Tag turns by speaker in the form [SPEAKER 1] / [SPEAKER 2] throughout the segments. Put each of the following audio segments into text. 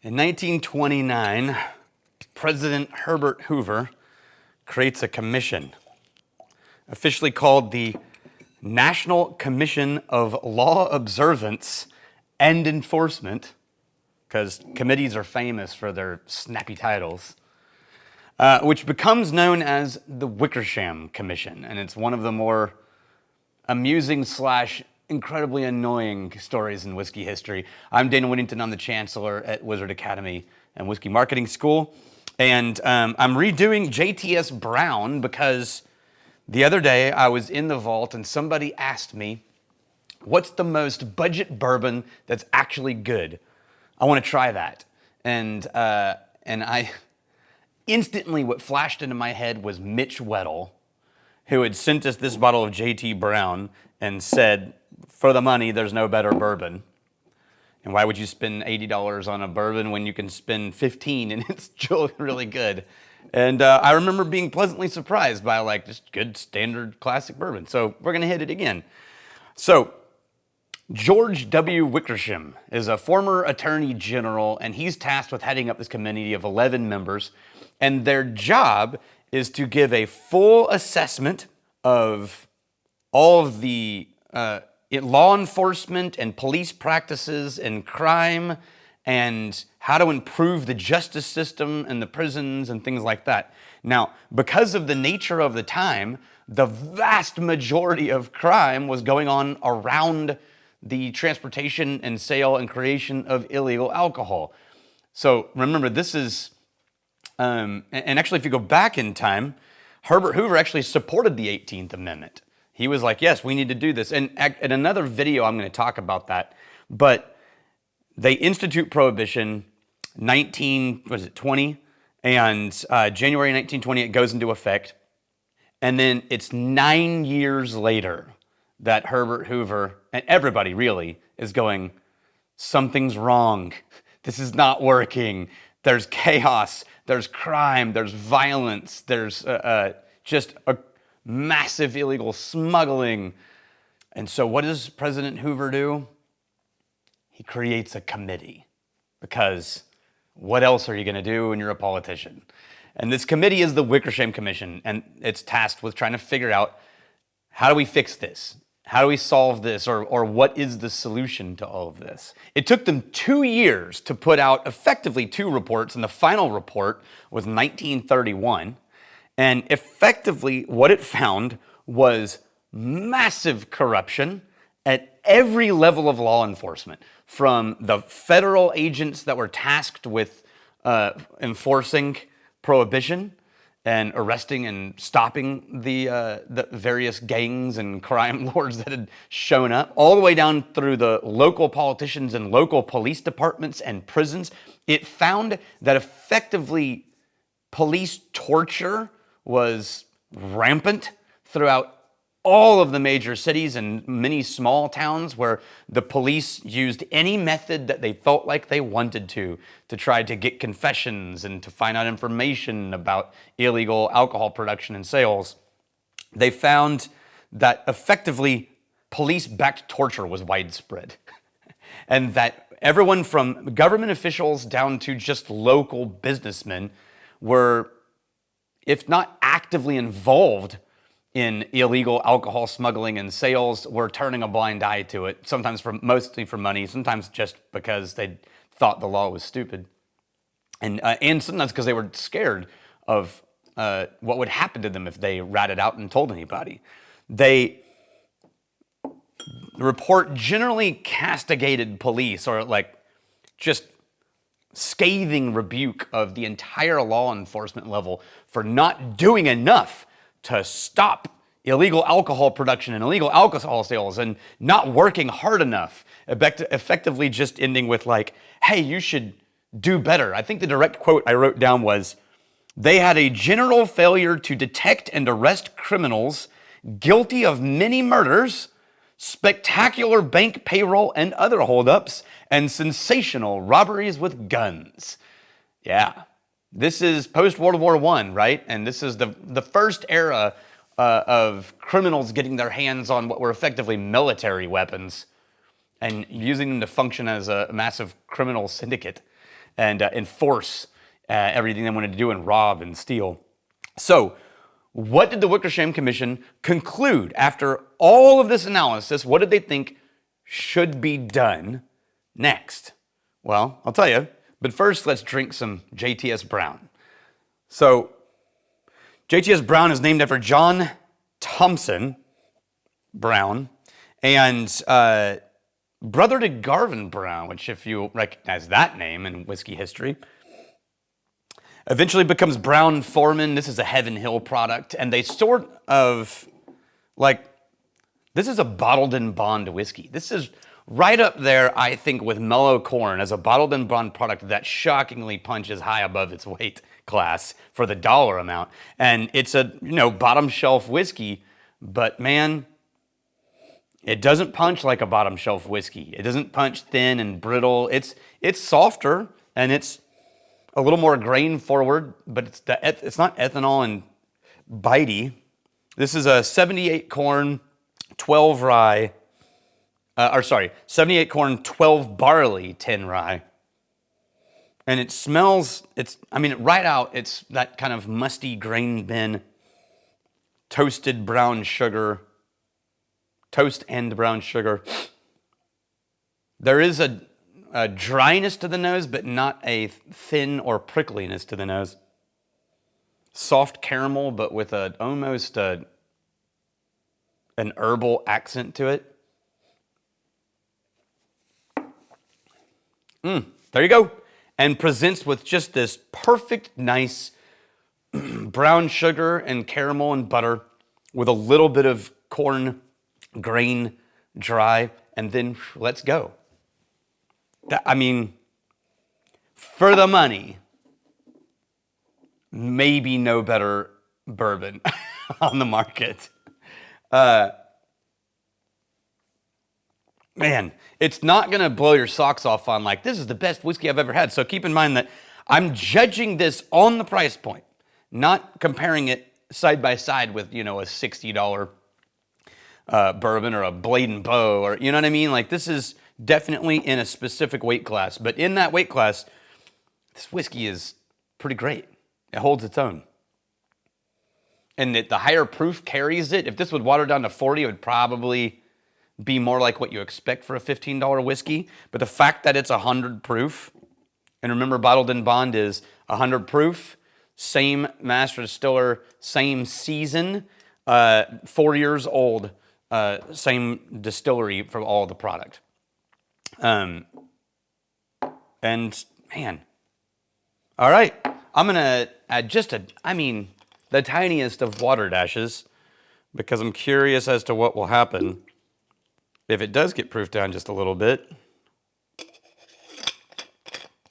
[SPEAKER 1] In 1929, President Herbert Hoover creates a commission, officially called the National Commission of Law Observance and Enforcement, because committees are famous for their snappy titles, which becomes known as the Wickersham Commission. And it's one of the more amusing / incredibly annoying stories in whiskey history. I'm Dana Whittington. I'm the Chancellor at Wizard Academy and Whiskey Marketing School. And I'm redoing JTS Brown because the other day I was in the vault and somebody asked me, what's the most budget bourbon that's actually good? I want to try that. And I instantly, what flashed into my head was Mitch Wettle, who had sent us this bottle of JT Brown and said, for the money, there's no better bourbon. And why would you spend $80 on a bourbon when you can spend $15 and it's still really good? And I remember being pleasantly surprised by like just good standard classic bourbon. So we're gonna hit it again. So George W. Wickersham is a former attorney general, and he's tasked with heading up this committee of 11 members. And their job is to give a full assessment of all of the law enforcement and police practices and crime and how to improve the justice system and the prisons and things like that. Now, because of the nature of the time, the vast majority of crime was going on around the transportation and sale and creation of illegal alcohol. So remember, this is, and actually if you go back in time, Herbert Hoover actually supported the 18th Amendment. He was like, yes, we need to do this. And in another video, I'm going to talk about that. But they institute prohibition 1920, and January 1920, it goes into effect. And then it's 9 years later that Herbert Hoover, and everybody really, is going, something's wrong. This is not working. There's chaos, there's crime, there's violence, there's just a massive illegal smuggling. And so what does President Hoover do? He creates a committee, because what else are you going to do when you're a politician? And this committee is the Wickersham Commission, and it's tasked with trying to figure out, how do we fix this? How do we solve this? Or what is the solution to all of this? It took them 2 years to put out effectively 2 reports, and the final report was 1931. And effectively, what it found was massive corruption at every level of law enforcement, from the federal agents that were tasked with enforcing prohibition and arresting and stopping the various gangs and crime lords that had shown up, all the way down through the local politicians and local police departments and prisons. It found that effectively police torture was rampant throughout all of the major cities and many small towns, where the police used any method that they felt like they wanted to try to get confessions and to find out information about illegal alcohol production and sales. They found that effectively police-backed torture was widespread, and that everyone from government officials down to just local businessmen were, if not actively involved in illegal alcohol smuggling and sales, were turning a blind eye to it, sometimes mostly for money, sometimes just because they thought the law was stupid, and sometimes because they were scared of what would happen to them if they ratted out and told anybody. The report generally castigated police, or like just scathing rebuke of the entire law enforcement level for not doing enough to stop illegal alcohol production and illegal alcohol sales, and not working hard enough, effectively just ending with like, hey, you should do better. I think the direct quote I wrote down was, they had a general failure to detect and arrest criminals guilty of many murders, spectacular bank payroll and other holdups, and sensational robberies with guns. Yeah, this is post-World War I, right? And this is the first era of criminals getting their hands on what were effectively military weapons and using them to function as a massive criminal syndicate. and enforce everything they wanted to do and rob and steal. So, what did the Wickersham Commission conclude after all of this analysis? What did they think should be done next? Well, I'll tell you, but first let's drink some JTS Brown. So, JTS Brown is named after John Thompson Brown and brother to Garvin Brown, which if you recognize that name in whiskey history, eventually becomes Brown Forman. This is a Heaven Hill product, and they sort of, this is a bottled and bond whiskey. This is right up there, I think, with Mellow Corn as a bottled and bond product that shockingly punches high above its weight class for the dollar amount. And it's a, bottom shelf whiskey, but man, it doesn't punch like a bottom shelf whiskey. It doesn't punch thin and brittle. It's softer, and it's a little more grain forward, but it's not ethanol and bitey. This is a 78 corn, 12 rye, 78 corn, 12 barley, 10 rye. And it smells, right out, it's that kind of musty grain bin, toasted brown sugar, toast and brown sugar. There is a dryness to the nose, but not a thin or prickliness to the nose. Soft caramel, but with almost an herbal accent to it. There you go. And presents with just this perfect, nice brown sugar and caramel and butter with a little bit of corn grain dry, and then let's go. For the money, maybe no better bourbon on the market. Man, it's not going to blow your socks off on this is the best whiskey I've ever had. So keep in mind that I'm judging this on the price point, not comparing it side by side with, a $60 bourbon or a Blade and Bow, or you know what I mean? This is definitely in a specific weight class, but in that weight class, this whiskey is pretty great. It holds its own. And the higher proof carries it. If this would water down to 40, it would probably be more like what you expect for a $15 whiskey. But the fact that it's 100 proof, and remember bottled in bond is 100 proof, same master distiller, same season, 4 years old, same distillery for all the product. And man, all right, I'm gonna add just the tiniest of water dashes, because I'm curious as to what will happen if it does get proofed down just a little bit.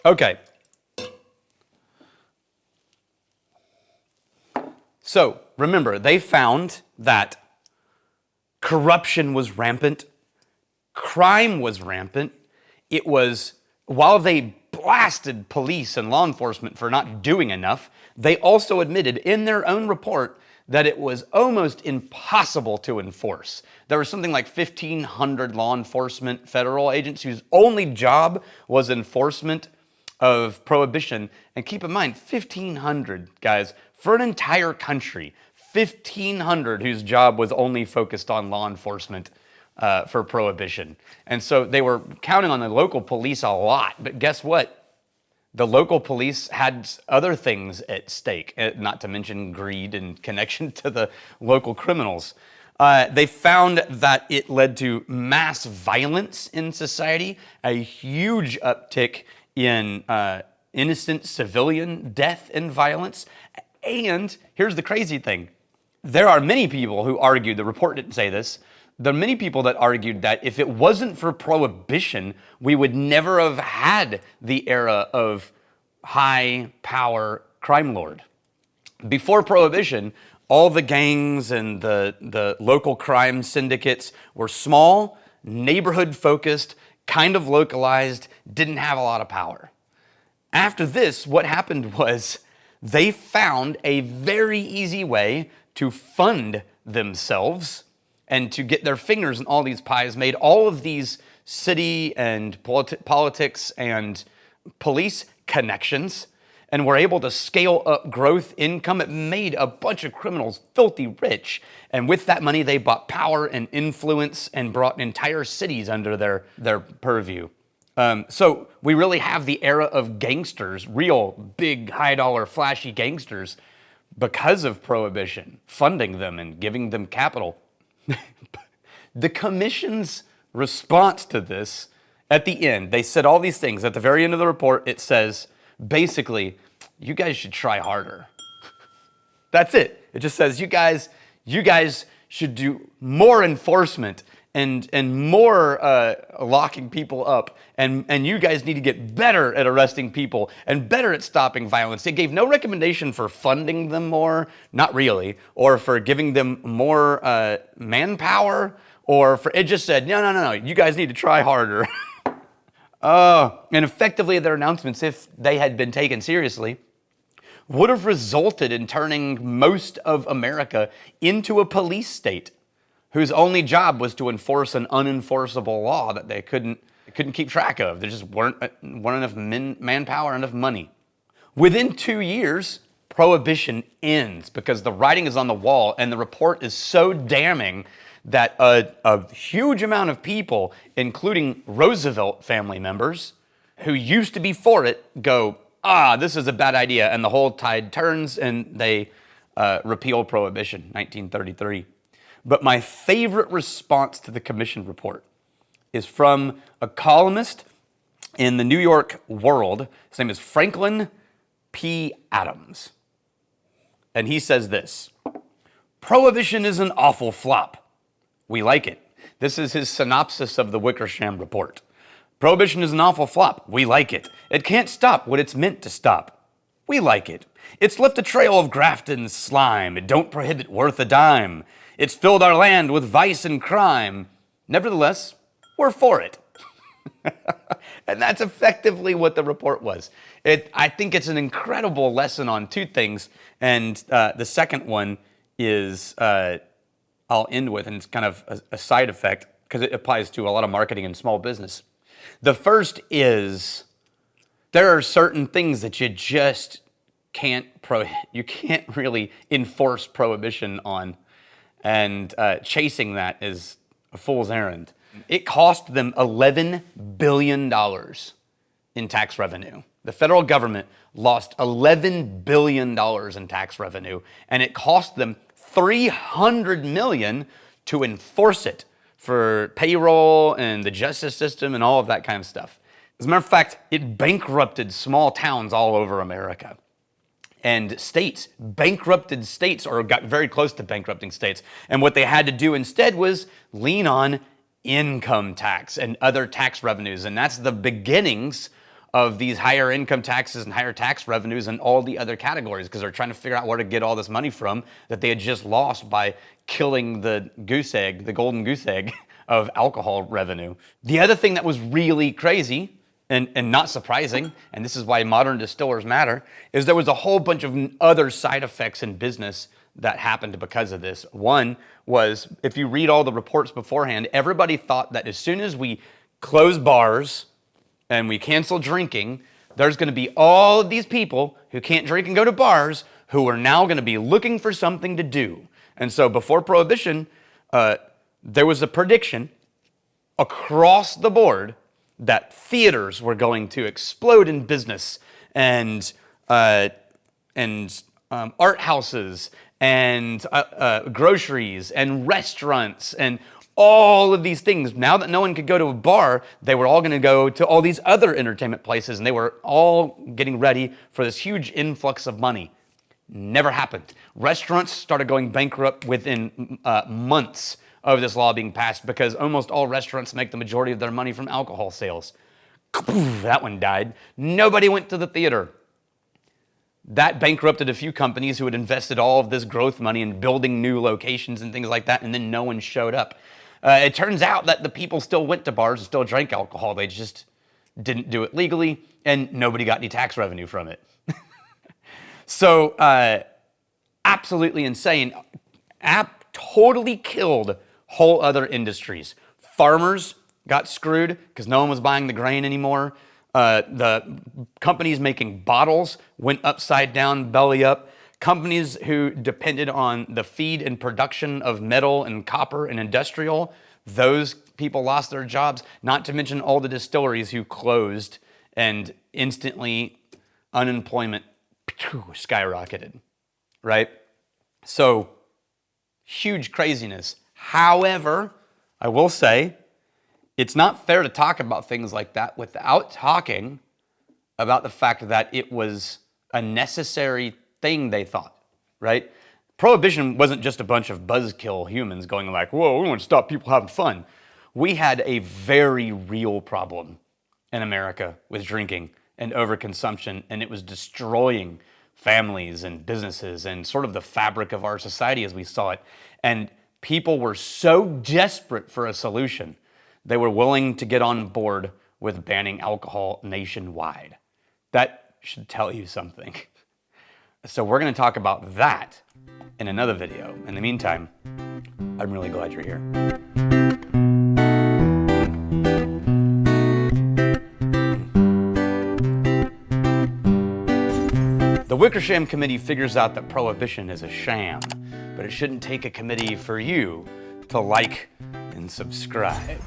[SPEAKER 1] Okay. So remember, they found that corruption was rampant, crime was rampant. It was, while they blasted police and law enforcement for not doing enough, they also admitted in their own report that it was almost impossible to enforce. There was something like 1,500 law enforcement federal agents whose only job was enforcement of prohibition. And keep in mind, 1,500 guys for an entire country, 1,500 whose job was only focused on law enforcement for prohibition. And so they were counting on the local police a lot, but guess what? The local police had other things at stake, not to mention greed and connection to the local criminals. They found that it led to mass violence in society, a huge uptick in innocent civilian death and violence. And here's the crazy thing. There are many people who argued, the report didn't say this, there are many people that argued that if it wasn't for prohibition, we would never have had the era of high power crime lord. Before prohibition, all the gangs and the local crime syndicates were small, neighborhood focused, kind of localized, didn't have a lot of power. After this, what happened was they found a very easy way to fund themselves and to get their fingers in all these pies, made all of these city and politics and police connections and were able to scale up growth, income. It made a bunch of criminals filthy rich. And with that money, they bought power and influence and brought entire cities under their purview. So we really have the era of gangsters, real big, high-dollar, flashy gangsters, because of Prohibition, funding them and giving them capital. The commission's response to this, at the end, they said all these things. At the very end of the report, it says, basically, you guys should try harder. That's it. It just says, you guys should do more enforcement and more locking people up, and you guys need to get better at arresting people and better at stopping violence. It gave no recommendation for funding them more, not really, or for giving them more manpower, or for, it just said, no, you guys need to try harder. And effectively their announcements, if they had been taken seriously, would have resulted in turning most of America into a police state whose only job was to enforce an unenforceable law that they couldn't keep track of. There just weren't enough manpower, enough money. Within 2 years, Prohibition ends because the writing is on the wall, and the report is so damning that a huge amount of people, including Roosevelt family members, who used to be for it, go, this is a bad idea, and the whole tide turns, and they repeal Prohibition, 1933. But my favorite response to the commission report is from a columnist in the New York World. His name is Franklin P. Adams. And he says this: Prohibition is an awful flop. We like it. This is his synopsis of the Wickersham report. Prohibition is an awful flop. We like it. It can't stop what it's meant to stop. We like it. It's left a trail of graft and slime. It don't prohibit worth a dime. It's filled our land with vice and crime. Nevertheless, we're for it. And that's effectively what the report was. I think it's an incredible lesson on two things. And the second one is, I'll end with, and it's kind of a side effect because it applies to a lot of marketing and small business. The first is there are certain things that you just can't really enforce prohibition on. And chasing that is a fool's errand. It cost them $11 billion in tax revenue. The federal government lost $11 billion in tax revenue, and it cost them $300 million to enforce it for payroll and the justice system and all of that kind of stuff. As a matter of fact, it bankrupted small towns all over America. And states, bankrupted states, or got very close to bankrupting states. And what they had to do instead was lean on income tax and other tax revenues. And that's the beginnings of these higher income taxes and higher tax revenues and all the other categories, because they're trying to figure out where to get all this money from that they had just lost by killing the goose egg, the golden goose egg of alcohol revenue. The other thing that was really crazy and not surprising, and this is why modern distillers matter, is there was a whole bunch of other side effects in business that happened because of this. One was, if you read all the reports beforehand, everybody thought that as soon as we close bars and we cancel drinking, there's going to be all of these people who can't drink and go to bars who are now going to be looking for something to do. And so before Prohibition, there was a prediction across the board that theaters were going to explode in business, and art houses, and groceries, and restaurants, and all of these things. Now that no one could go to a bar, they were all going to go to all these other entertainment places, and they were all getting ready for this huge influx of money. Never happened. Restaurants started going bankrupt within months of this law being passed, because almost all restaurants make the majority of their money from alcohol sales. That one died. Nobody went to the theater. That bankrupted a few companies who had invested all of this growth money in building new locations and things like that, and then no one showed up. It turns out that the people still went to bars and still drank alcohol. They just didn't do it legally, and nobody got any tax revenue from it. So, absolutely insane. Totally killed whole other industries. Farmers got screwed because no one was buying the grain anymore. The companies making bottles went upside down, belly up. Companies who depended on the feed and production of metal and copper and industrial, those people lost their jobs, not to mention all the distilleries who closed, and instantly unemployment skyrocketed, right? So huge craziness. However, I will say, it's not fair to talk about things like that without talking about the fact that it was a necessary thing, they thought, right? Prohibition wasn't just a bunch of buzzkill humans going like, whoa, we want to stop people having fun. We had a very real problem in America with drinking and overconsumption, and it was destroying families and businesses and sort of the fabric of our society as we saw it. And people were so desperate for a solution, they were willing to get on board with banning alcohol nationwide. That should tell you something. So we're going to talk about that in another video. In the meantime, I'm really glad you're here. The Wickersham Committee figures out that prohibition is a sham, but it shouldn't take a committee for you to like and subscribe.